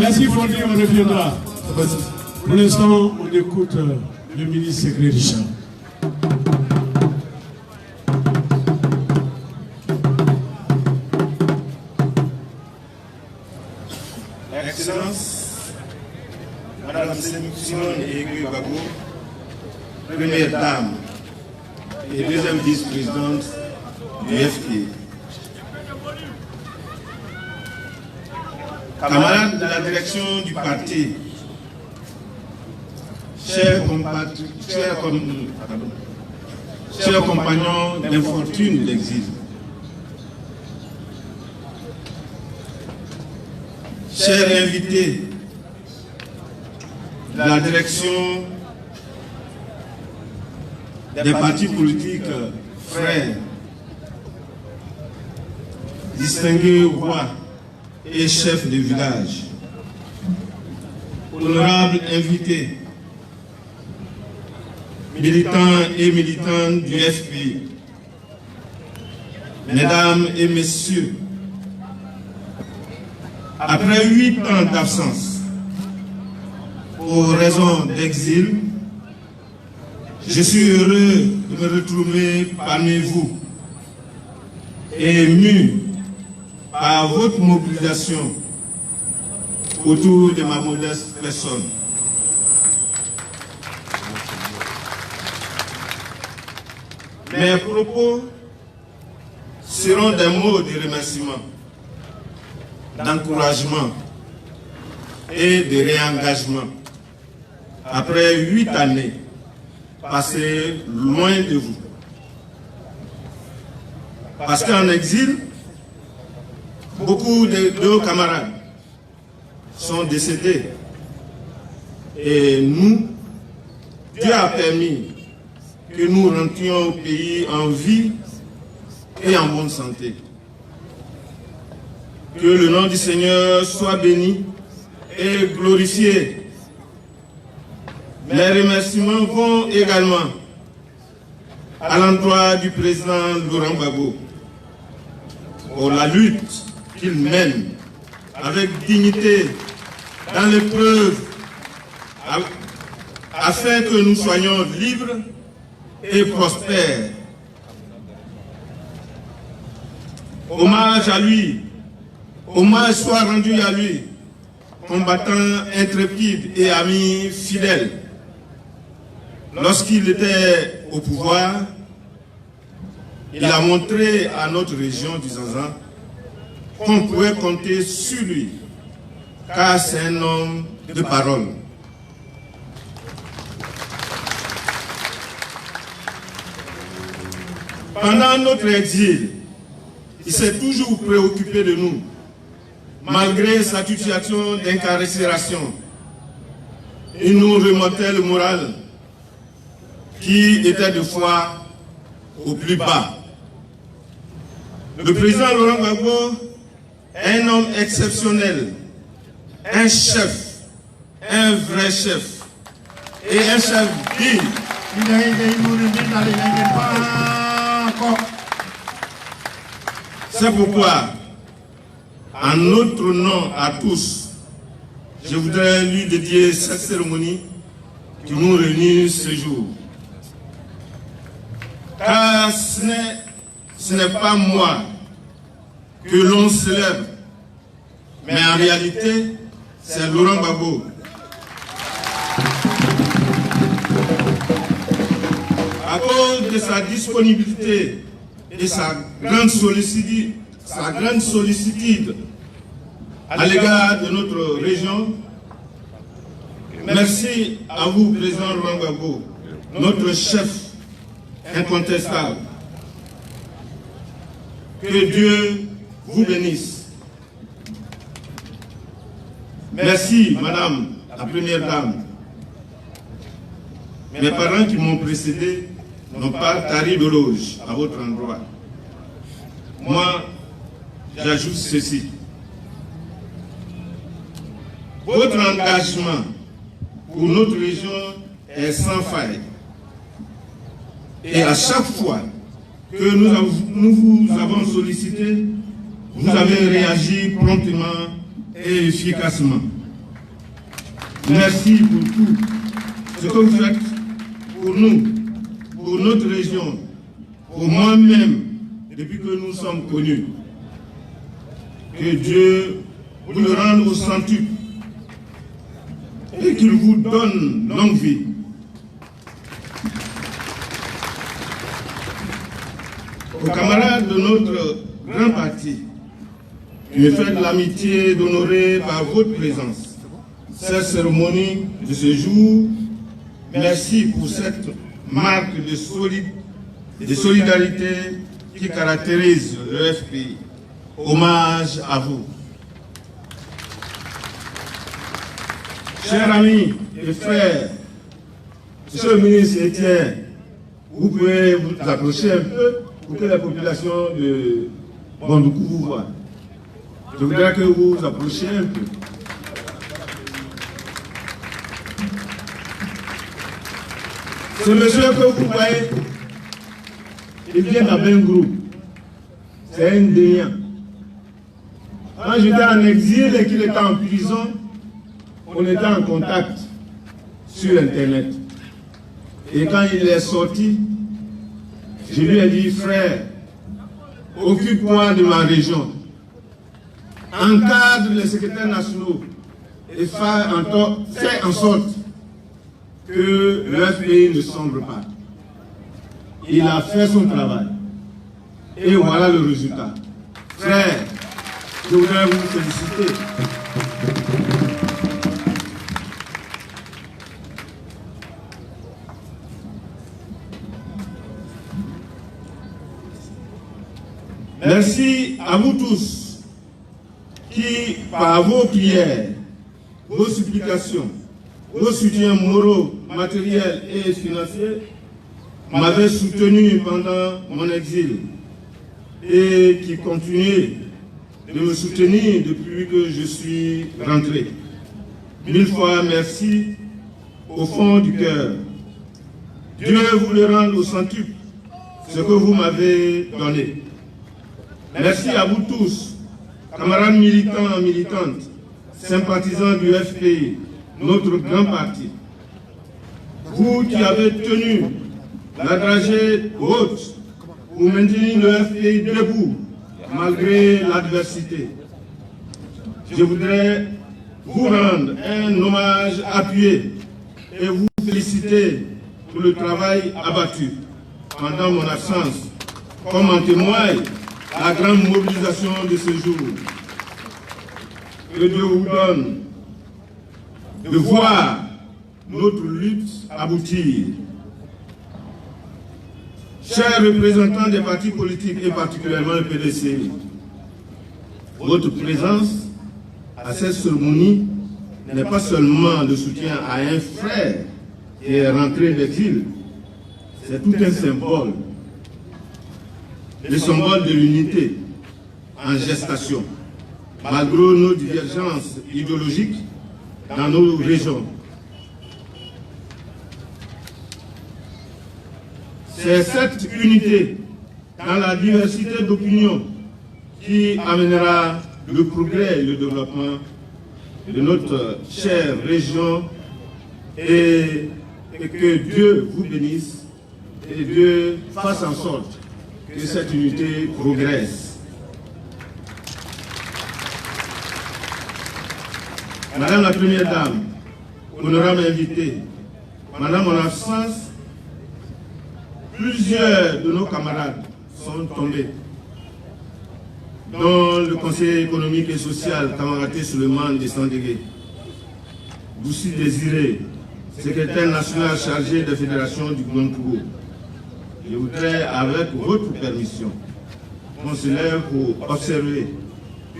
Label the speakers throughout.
Speaker 1: Merci, Fondi, on reviendra. Pour l'instant, on écoute le ministre Ségré Richard.
Speaker 2: Excellence, Madame Simone Aiguë Gbagbo, Première Dame et deuxième vice-présidente du FP. Camarades de la direction du parti, chers compagnons d'infortune de l'exil, chers invités de la direction des partis politiques frères, distingués rois et chefs de village, honorables invités, militants et militantes du FP, mesdames et messieurs, après 8 ans d'absence, pour raison d'exil, je suis heureux de me retrouver parmi vous, ému par votre mobilisation autour de ma modeste personne. Mes propos seront des mots de remerciement, d'encouragement et de réengagement après 8 années passées loin de vous. Parce qu'en exil, beaucoup de nos camarades sont décédés et nous, Dieu a permis que nous rentrions au pays en vie et en bonne santé. Que le nom du Seigneur soit béni et glorifié. Les remerciements vont également à l'endroit du président Laurent Gbagbo pour la lutte qu'il mène avec dignité dans l'épreuve afin que nous soyons libres et prospères. Hommage à lui, hommage soit rendu à lui, combattant intrépide et ami fidèle. Lorsqu'il était au pouvoir, il a montré à notre région du Zanzan qu'on pouvait compter sur lui, car c'est un homme de parole. Pendant notre exil, il s'est toujours préoccupé de nous, malgré sa situation d'incarcération. Il nous remontait le moral, qui était de fois au plus bas. Le président Laurent Gbagbo est un homme exceptionnel, un chef, un vrai chef, et un chef digne. C'est pourquoi, en notre nom à tous, je voudrais lui dédier cette cérémonie qui nous réunit ce jour. Car ce n'est pas moi que l'on célèbre, mais en réalité, c'est Laurent Gbagbo. À cause de sa disponibilité et sa grande sollicitude à l'égard de notre région, merci à vous, président Laurent Gbagbo, notre chef incontestable. Que Dieu vous bénisse. Merci, Madame la Première Dame. mes parents qui m'ont précédé n'ont pas tari d'éloges à votre endroit. Moi, j'ajoute ceci. Votre engagement pour notre région est sans faille. Et à chaque fois que nous vous avons sollicité, vous avez réagi promptement et efficacement. Merci pour tout ce que vous faites pour nous, pour notre région, pour moi-même, depuis que nous sommes connus. Que Dieu vous le rende au centuple et qu'il vous donne longue vie. Aux camarades de notre grand parti, qui me faites l'amitié d'honorer par votre présence cette cérémonie de ce jour, merci pour cette marque de solidarité qui caractérise le FPI. Hommage à vous. Chers amis et frères, Monsieur le ministre Etienne, vous pouvez vous approcher un peu pour que la population de Bandoukou vous voit. Je voudrais que vous vous approchiez un peu. Ce monsieur que vous voyez, il vient d'un groupe. C'est un déniant. Quand j'étais en exil et qu'il était en prison, on était en contact sur Internet. Et quand il est sorti, je lui ai dit, frère, occupe-toi de ma région. Encadre les secrétaires nationaux et fais en sorte que le FPI ne sombre pas. Il a fait son travail. Et voilà le résultat. Frère, je voudrais vous féliciter. Merci à vous tous qui, par vos prières, vos supplications, vos soutiens moraux, matériels et financiers, m'avez soutenu pendant mon exil et qui continuez de me soutenir depuis que je suis rentré. 1000 fois merci au fond du cœur. Dieu vous le rende au centuple, ce que vous m'avez donné. Merci à vous tous, camarades militants et militantes, sympathisants du FPI, notre grand parti. Vous qui avez tenu la dragée haute pour maintenir le FPI debout malgré l'adversité. Je voudrais vous rendre un hommage appuyé et vous féliciter pour le travail abattu pendant mon absence, comme en témoigne la grande mobilisation de ce jour. Que Dieu vous donne de voir notre lutte aboutir. Chers représentants des partis politiques et particulièrement le PDC, votre présence à cette cérémonie n'est pas seulement le soutien à un frère qui est rentré d'exil, c'est tout un symbole. Le symbole de l'unité en gestation, malgré nos divergences idéologiques dans nos régions. C'est cette unité dans la diversité d'opinions qui amènera le progrès et le développement de notre chère région et que Dieu vous bénisse et Dieu fasse en sorte que cette unité progresse. Madame la Première Dame, honorable invitée, Madame en absence, plusieurs de nos camarades sont tombés, dont le conseiller économique et social, Kamaraté Suleiman de Sandégué, Boussi Désiré, secrétaire national chargé des fédérations du Grand Togo. Je voudrais, avec votre permission, qu'on se lève pour observer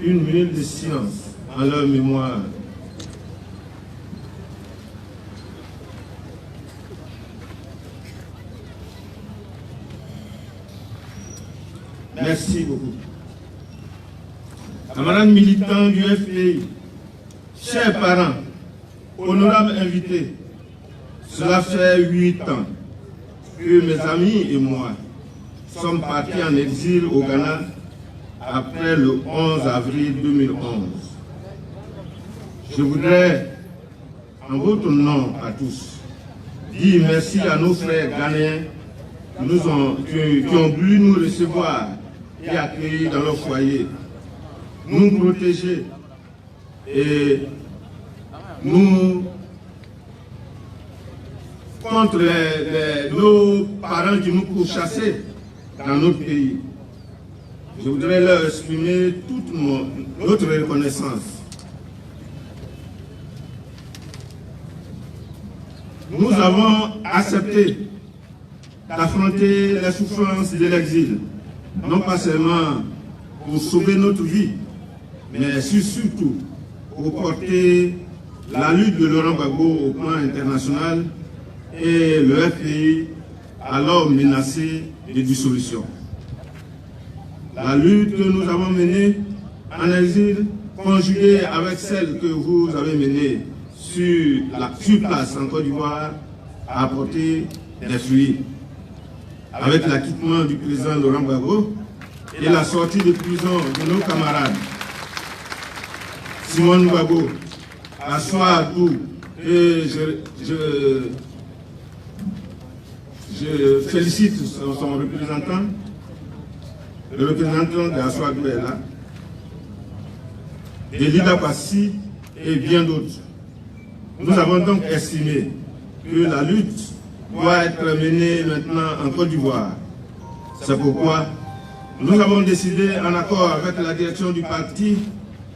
Speaker 2: une minute de silence en leur mémoire. Merci beaucoup. Camarades militants du FPI, chers parents, honorables invités, cela fait 8 ans que mes amis et moi sommes partis en exil au Ghana après le 11 avril 2011. Je voudrais, en votre nom à tous, dire merci à nos frères ghanéens qui ont voulu nous recevoir et accueillir dans leur foyer, nous protéger et nous contre nos parents qui nous pourchassaient dans notre pays. Je voudrais leur exprimer toute notre reconnaissance. Nous avons accepté d'affronter les souffrances de l'exil, non pas seulement pour sauver notre vie, mais surtout pour porter la lutte de Laurent Gbagbo au plan international et le FPI alors menacé de dissolution. La lutte que nous avons menée en exil, conjuguée avec celle que vous avez menée sur place en Côte d'Ivoire, a apporté des fruits. Avec l'acquittement du président Laurent Gbagbo et la sortie de prison de nos camarades Simone Gbagbo, Assoua Adou, et je félicite son représentant, le représentant de Assoua Adou est là, et Lida Passi et bien d'autres. Nous avons donc estimé que la lutte doit être menée maintenant en Côte d'Ivoire. C'est pourquoi nous avons décidé, en accord avec la direction du parti,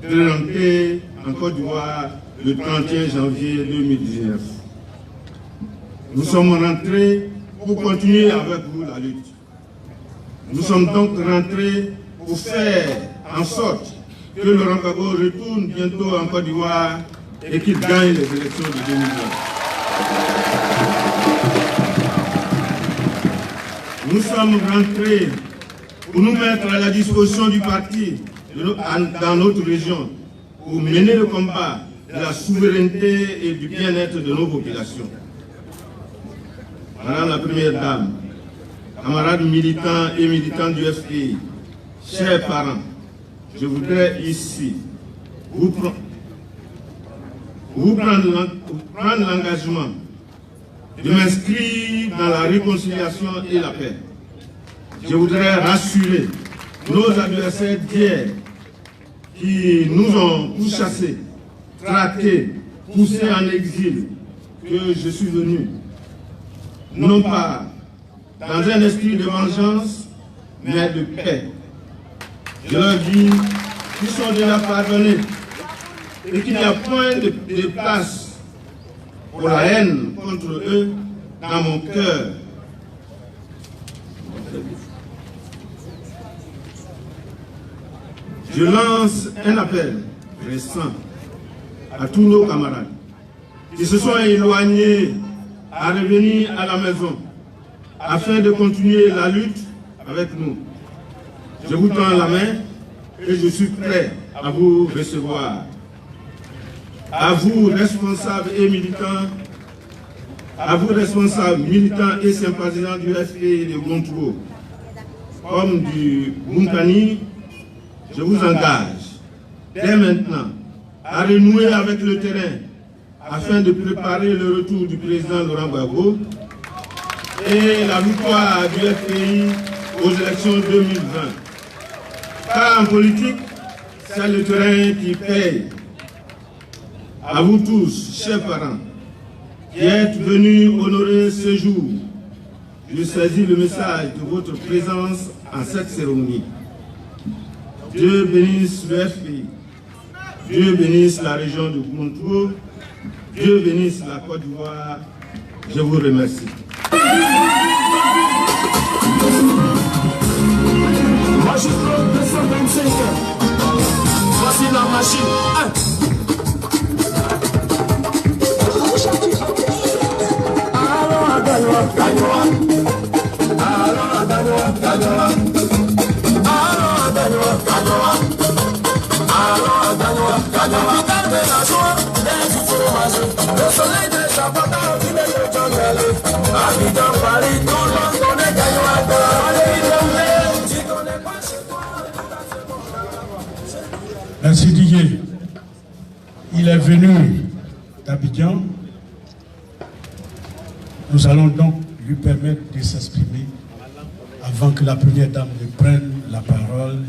Speaker 2: de rentrer en Côte d'Ivoire le 31 janvier 2019. Nous sommes rentrés pour continuer avec vous la lutte. Nous sommes donc rentrés pour faire en sorte que Laurent Gbagbo retourne bientôt en Côte d'Ivoire et qu'il gagne les élections de 2020. Nous sommes rentrés pour nous mettre à la disposition du parti dans notre région pour mener le combat de la souveraineté et du bien-être de nos populations. Madame la Première Dame, camarades militants et militantes du FPI, chers parents, je voudrais ici vous prendre l'engagement de m'inscrire dans la réconciliation et la paix. Je voudrais rassurer nos adversaires d'hier qui nous ont pourchassés, traqués, poussés en exil, que je suis venu, non pas dans un esprit de vengeance, mais de paix. Je leur dis qu'ils sont déjà pardonnés et qu'il n'y a point de place pour la haine contre eux dans mon cœur. Je lance un appel récent à tous nos camarades qui se sont éloignés à revenir à la maison afin de continuer la lutte avec nous. Je vous tends la main et je suis prêt à vous recevoir. À vous, responsables et militants, et sympathisants du FPI de Gontouro, comme du Bunkani, je vous engage dès maintenant à renouer avec le terrain afin de préparer le retour du président Laurent Gbagbo et la victoire du FPI aux élections 2020. Car en politique, c'est le terrain qui paye. À vous tous, chers parents, qui êtes venus honorer ce jour, je saisis le message de votre présence en cette cérémonie. Dieu bénisse le FPI, Dieu bénisse la région de Gontouro, Dieu bénisse la Côte d'Ivoire. Je vous remercie.
Speaker 3: Magistro 225, voici la machine. la joie, du fromage. Le soleil de Chapata, il est le jungle. Abidjan, Paris, tout le monde connaît Gagnoa. Tu connais pas chez toi.
Speaker 1: Merci Didier. Il est venu d'Abidjan. Nous allons donc lui permettre de s'exprimer avant que la première dame ne prenne la parole.